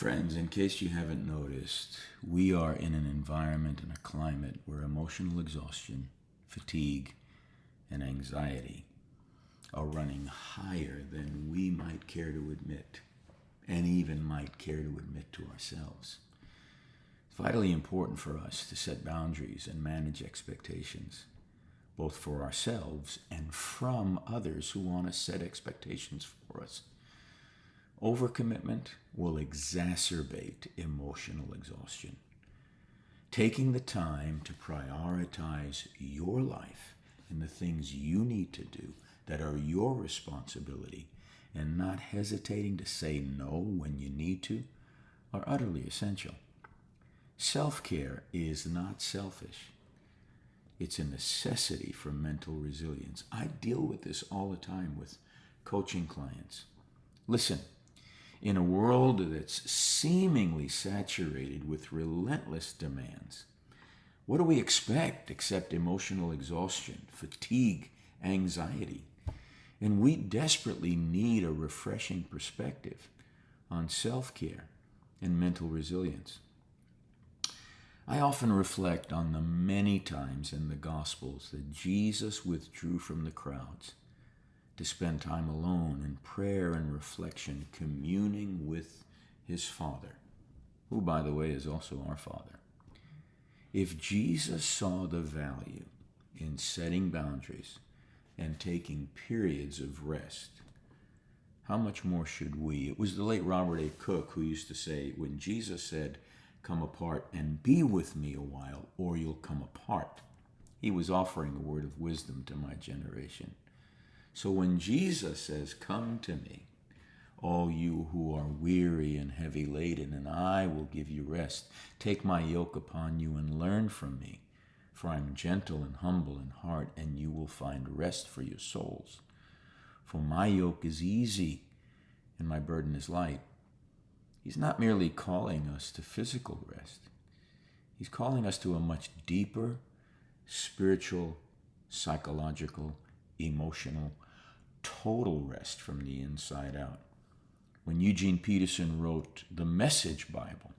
Friends, in case you haven't noticed, we are in an environment and a climate where emotional exhaustion, fatigue, and anxiety are running higher than we might care to admit, and even might care to admit to ourselves. It's vitally important for us to set boundaries and manage expectations, both for ourselves and from others who want to set expectations for us. Overcommitment will exacerbate emotional exhaustion. Taking the time to prioritize your life and the things you need to do that are your responsibility and not hesitating to say no when you need to are utterly essential. Self-care is not selfish. It's a necessity for mental resilience. I deal with this all the time with coaching clients. Listen, in a world that's seemingly saturated with relentless demands, what do we expect except emotional exhaustion, fatigue, anxiety? And we desperately need a refreshing perspective on self-care and mental resilience. I often reflect on the many times in the Gospels that Jesus withdrew from the crowds to spend time alone in prayer and reflection, communing with his Father, who, by the way, is also our Father. If Jesus saw the value in setting boundaries and taking periods of rest, how much more should we? It was the late Robert A. Cook who used to say, when Jesus said, "Come apart and be with me a while, or you'll come apart," he was offering a word of wisdom to my generation. So when Jesus says, "Come to me, all you who are weary and heavy laden, and I will give you rest. Take my yoke upon you and learn from me, for I am gentle and humble in heart, and you will find rest for your souls. For my yoke is easy and my burden is light." He's not merely calling us to physical rest. He's calling us to a much deeper spiritual, psychological, emotional, total rest from the inside out. When Eugene Peterson wrote the Message Bible,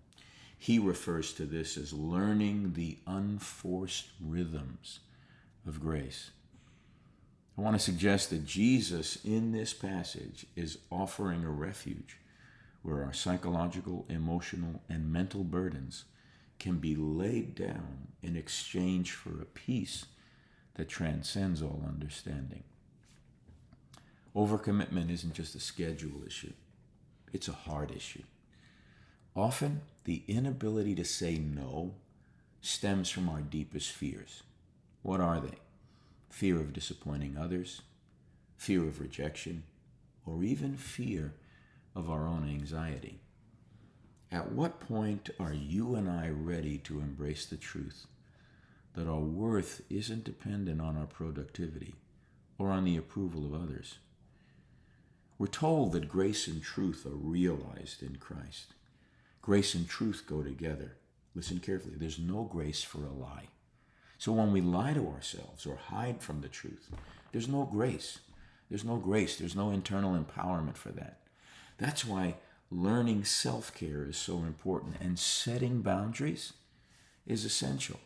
he refers to this as learning the unforced rhythms of grace. I want to suggest that Jesus in this passage is offering a refuge where our psychological, emotional, and mental burdens can be laid down in exchange for a peace that transcends all understanding. Overcommitment isn't just a schedule issue. It's a heart issue. Often, the inability to say no stems from our deepest fears. What are they? Fear of disappointing others, fear of rejection, or even fear of our own anxiety. At what point are you and I ready to embrace the truth that our worth isn't dependent on our productivity or on the approval of others? We're told that grace and truth are realized in Christ. Grace and truth go together. Listen carefully. There's no grace for a lie. So when we lie to ourselves or hide from the truth, there's no grace. There's no grace. There's no internal empowerment for that. That's why learning self-care is so important, and setting boundaries is essential.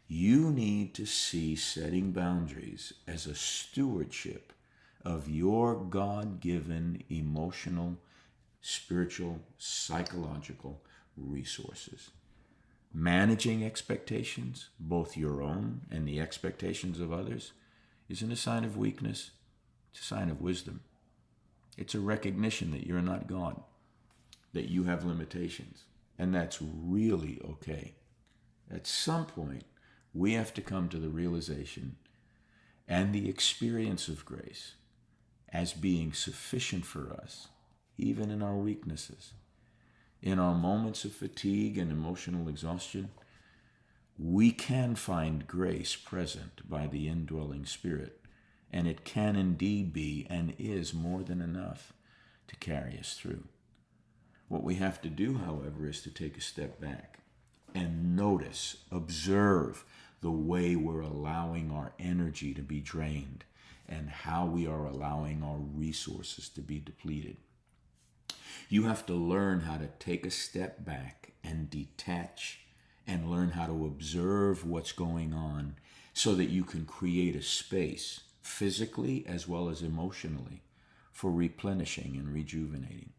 You need to see setting boundaries as a stewardship of your God-given emotional, spiritual, psychological resources. Managing expectations, both your own and the expectations of others, isn't a sign of weakness. It's a sign of wisdom. It's a recognition that you're not God, that you have limitations, and that's really okay. At some point, we have to come to the realization and the experience of grace as being sufficient for us, even in our weaknesses. In our moments of fatigue and emotional exhaustion, we can find grace present by the indwelling Spirit, and it can indeed be and is more than enough to carry us through. What we have to do, however, is to take a step back and notice, observe the way we're allowing our energy to be drained and how we are allowing our resources to be depleted. You have to learn how to take a step back and detach and learn how to observe what's going on so that you can create a space, physically as well as emotionally, for replenishing and rejuvenating.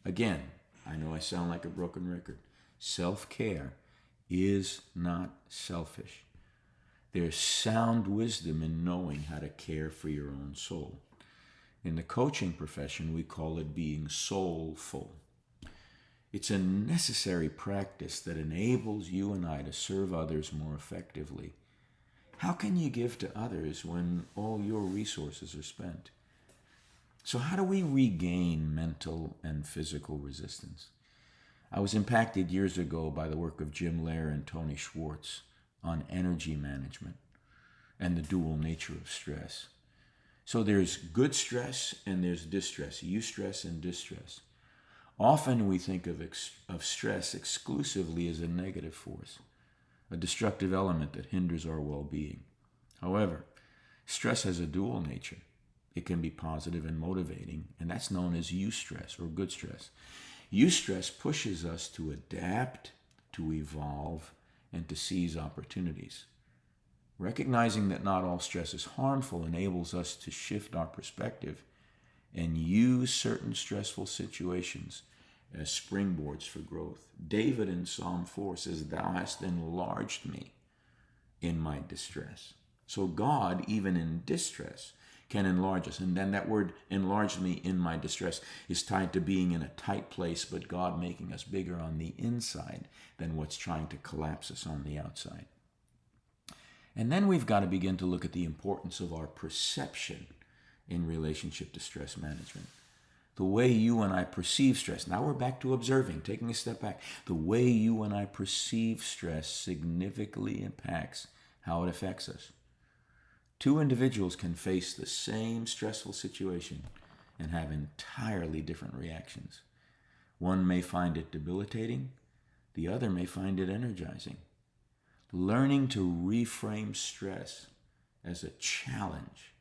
Again, I know I sound like a broken record. Self-care is not selfish. There's sound wisdom in knowing how to care for your own soul. In the coaching profession, we call it being soulful. It's a necessary practice that enables you and I to serve others more effectively. How can you give to others when all your resources are spent? So how do we regain mental and physical resistance? I was impacted years ago by the work of Jim Loehr and Tony Schwartz on energy management and the dual nature of stress. So there's good stress and there's distress, eustress and distress. Often we think of stress exclusively as a negative force, a destructive element that hinders our well-being. However, stress has a dual nature. It can be positive and motivating, and that's known as eustress or good stress. Eustress pushes us to adapt, to evolve, and to seize opportunities. Recognizing that not all stress is harmful enables us to shift our perspective and use certain stressful situations as springboards for growth. David in Psalm 4 says, "Thou hast enlarged me in my distress." So God, even in distress, can enlarge us. And then that word, "enlarged me in my distress," is tied to being in a tight place, but God making us bigger on the inside than what's trying to collapse us on the outside. And then we've got to begin to look at the importance of our perception in relationship to stress management. The way you and I perceive stress. Now we're back to observing, taking a step back. The way you and I perceive stress significantly impacts how it affects us. Two individuals can face the same stressful situation and have entirely different reactions. One may find it debilitating, the other may find it energizing. Learning to reframe stress as a challenge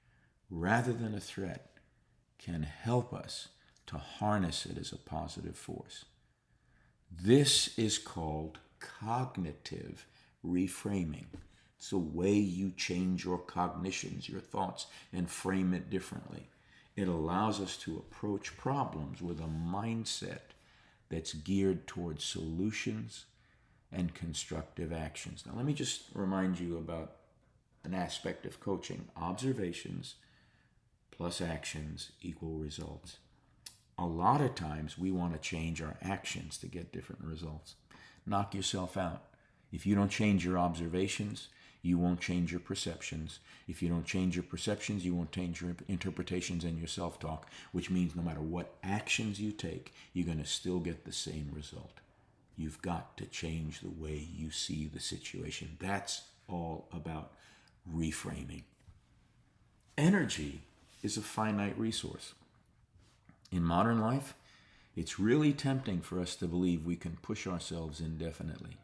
rather than a threat can help us to harness it as a positive force. This is called cognitive reframing. It's the way you change your cognitions, your thoughts, and frame it differently. It allows us to approach problems with a mindset that's geared towards solutions and constructive actions. Now, let me just remind you about an aspect of coaching. Observations plus actions equal results. A lot of times we want to change our actions to get different results. Knock yourself out. If you don't change your observations, you won't change your perceptions. If you don't change your perceptions, you won't change your interpretations and your self-talk, which means no matter what actions you take, you're going to still get the same result. You've got to change the way you see the situation. That's all about reframing. Energy is a finite resource. In modern life, it's really tempting for us to believe we can push ourselves indefinitely.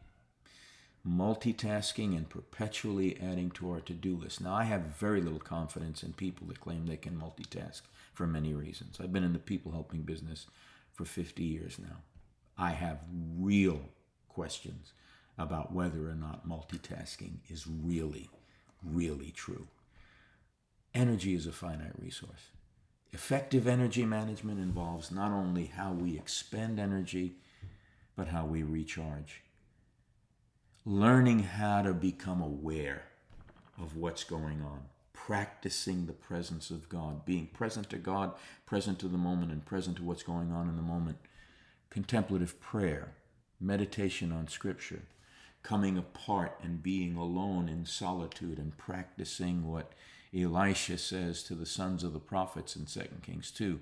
Multitasking and perpetually adding to our to-do list. Now, I have very little confidence in people that claim they can multitask for many reasons. I've been in the people helping business for 50 years now. I have real questions about whether or not multitasking is really, really true. Energy is a finite resource. Effective energy management involves not only how we expend energy, but how we recharge. Learning how to become aware of what's going on. Practicing the presence of God. Being present to God, present to the moment, and present to what's going on in the moment. Contemplative prayer. Meditation on Scripture. Coming apart and being alone in solitude and practicing what Elisha says to the sons of the prophets in 2 Kings 2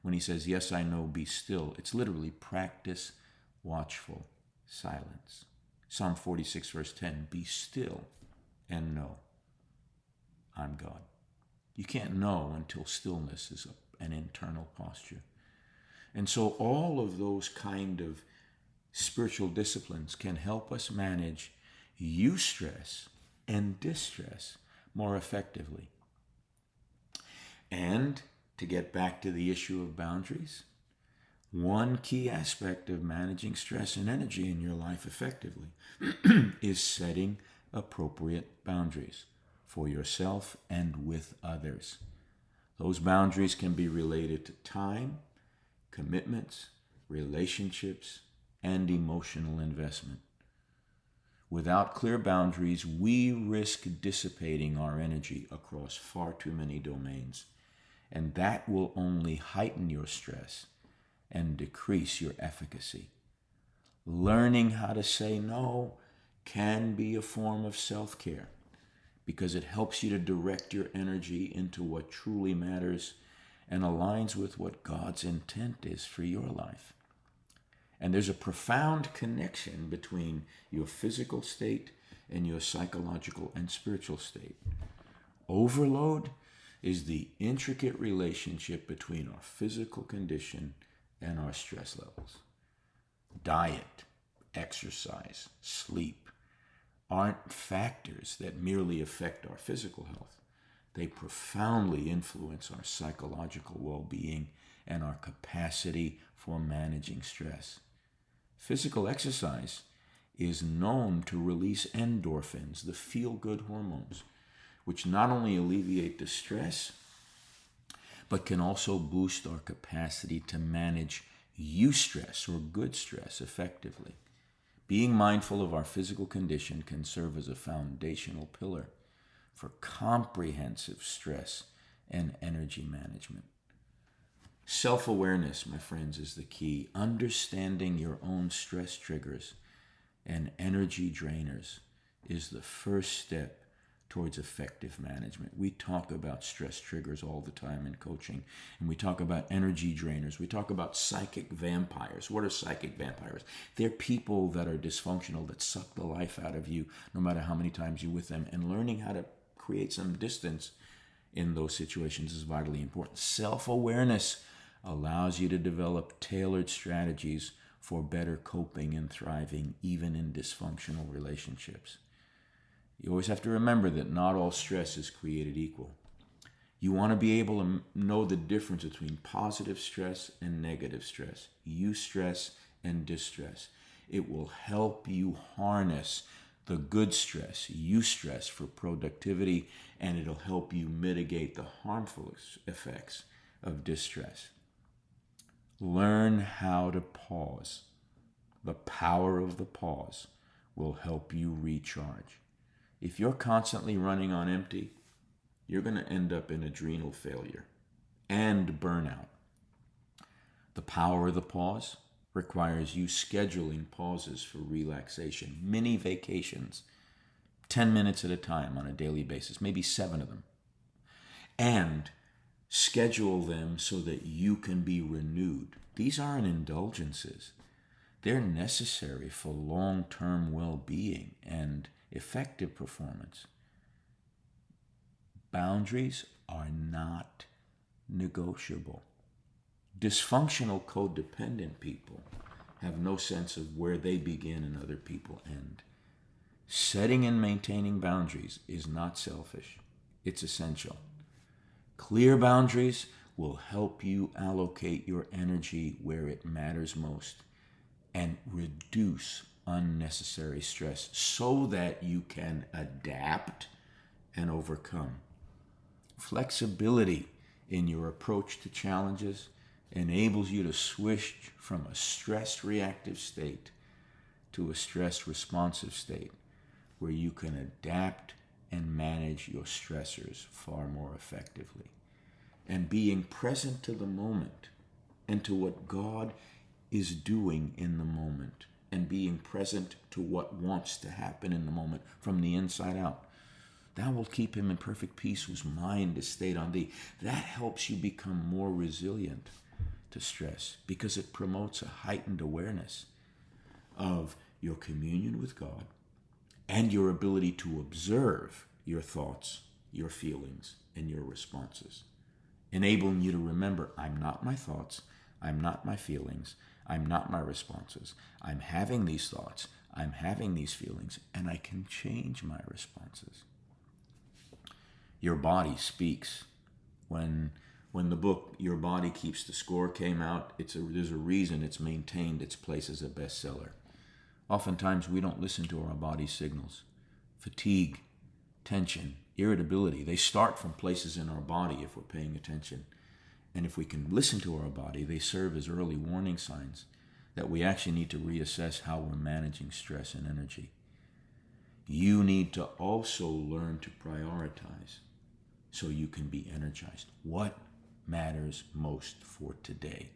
when he says, "Yes, I know, be still." It's literally practice watchful silence. Psalm 46 verse 10, "Be still and know I'm God." You can't know until stillness is an internal posture. And so all of those kind of spiritual disciplines can help us manage eustress and distress more effectively. And to get back to the issue of boundaries, One key aspect of managing stress and energy in your life effectively is setting appropriate boundaries for yourself and with others. Those boundaries can be related to time, commitments, relationships, and emotional investment. Without clear boundaries, we risk dissipating our energy across far too many domains, and that will only heighten your stress and decrease your efficacy. Learning how to say no can be a form of self-care because it helps you to direct your energy into what truly matters and aligns with what God's intent is for your life. And there's a profound connection between your physical state and your psychological and spiritual state. Overload is the intricate relationship between our physical condition and our stress levels. Diet, exercise, sleep aren't factors that merely affect our physical health. They profoundly influence our psychological well-being and our capacity for managing stress. Physical exercise is known to release endorphins, the feel-good hormones, which not only alleviate the stress, but can also boost our capacity to manage eustress or good stress effectively. Being mindful of our physical condition can serve as a foundational pillar for comprehensive stress and energy management. Self-awareness, my friends, is the key. Understanding your own stress triggers and energy drainers is the first step towards effective management. We talk about stress triggers all the time in coaching, and we talk about energy drainers. We talk about psychic vampires. What are psychic vampires? They're people that are dysfunctional, that suck the life out of you no matter how many times you're with them, and learning how to create some distance in those situations is vitally important. Self-awareness allows you to develop tailored strategies for better coping and thriving, even in dysfunctional relationships. You always have to remember that not all stress is created equal. You want to be able to know the difference between positive stress and negative stress, eustress and distress. It will help you harness the good stress, eustress, for productivity, and it'll help you mitigate the harmful effects of distress. Learn how to pause. The power of the pause will help you recharge. If you're constantly running on empty, you're going to end up in adrenal failure and burnout. The power of the pause requires you scheduling pauses for relaxation, mini vacations, 10 minutes at a time on a daily basis, maybe 7 of them. And schedule them so that you can be renewed. These aren't indulgences. They're necessary for long-term well-being and effective performance. Boundaries are not negotiable. Dysfunctional codependent people have no sense of where they begin and other people end. Setting and maintaining boundaries is not selfish. It's essential. Clear boundaries will help you allocate your energy where it matters most and reduce unnecessary stress so that you can adapt and overcome. Flexibility in your approach to challenges enables you to switch from a stressed reactive state to a stressed responsive state where you can adapt and manage your stressors far more effectively. And being present to the moment and to what God is doing in the moment, and being present to what wants to happen in the moment from the inside out. That will keep him in perfect peace whose mind is stayed on thee. That helps you become more resilient to stress because it promotes a heightened awareness of your communion with God and your ability to observe your thoughts, your feelings, and your responses, enabling you to remember, I'm not my thoughts, I'm not my feelings, I'm not my responses. I'm having these thoughts, I'm having these feelings, and I can change my responses. Your body speaks when When the book Your Body Keeps the Score came out, there's a reason it's maintained its place as a bestseller. Oftentimes we don't listen to our body's signals. Fatigue, tension, irritability, they start from places in our body if we're paying attention. And if we can listen to our body, they serve as early warning signs that we actually need to reassess how we're managing stress and energy. You need to also learn to prioritize so you can be energized. What matters most for today?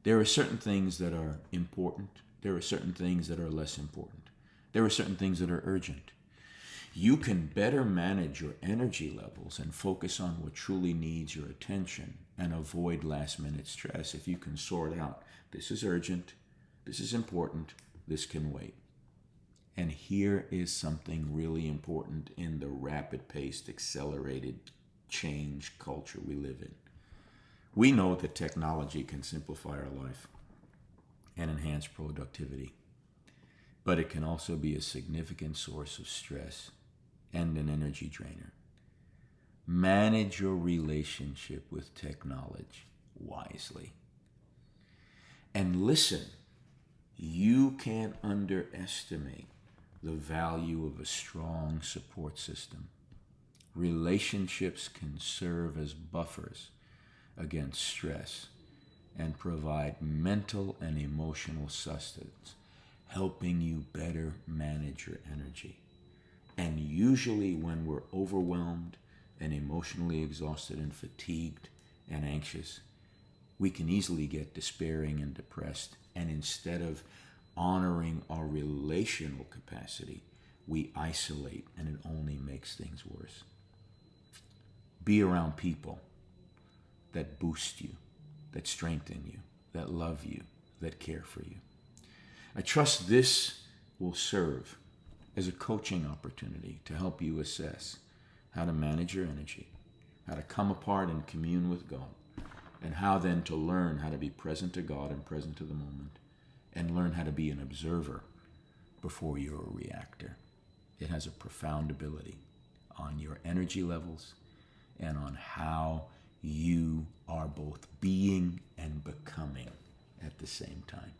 There are certain things that are important. There are certain things that are less important. There are certain things that are urgent. You can better manage your energy levels and focus on what truly needs your attention and avoid last-minute stress if you can sort out, this is urgent, this is important, this can wait. And here is something really important in the rapid-paced, accelerated change culture we live in. We know that technology can simplify our life and enhance productivity, but it can also be a significant source of stress and an energy drainer. Manage your relationship with technology wisely. And listen, you can't underestimate the value of a strong support system. Relationships can serve as buffers against stress and provide mental and emotional sustenance, helping you better manage your energy. And usually when we're overwhelmed and emotionally exhausted and fatigued and anxious, we can easily get despairing and depressed. And instead of honoring our relational capacity, we isolate, and it only makes things worse. Be around people that boost you, that strengthen you, that love you, that care for you. I trust this will serve as a coaching opportunity to help you assess how to manage your energy, how to come apart and commune with God, and how then to learn how to be present to God and present to the moment, and learn how to be an observer before you're a reactor. It has a profound ability on your energy levels and on how you are both being and becoming at the same time.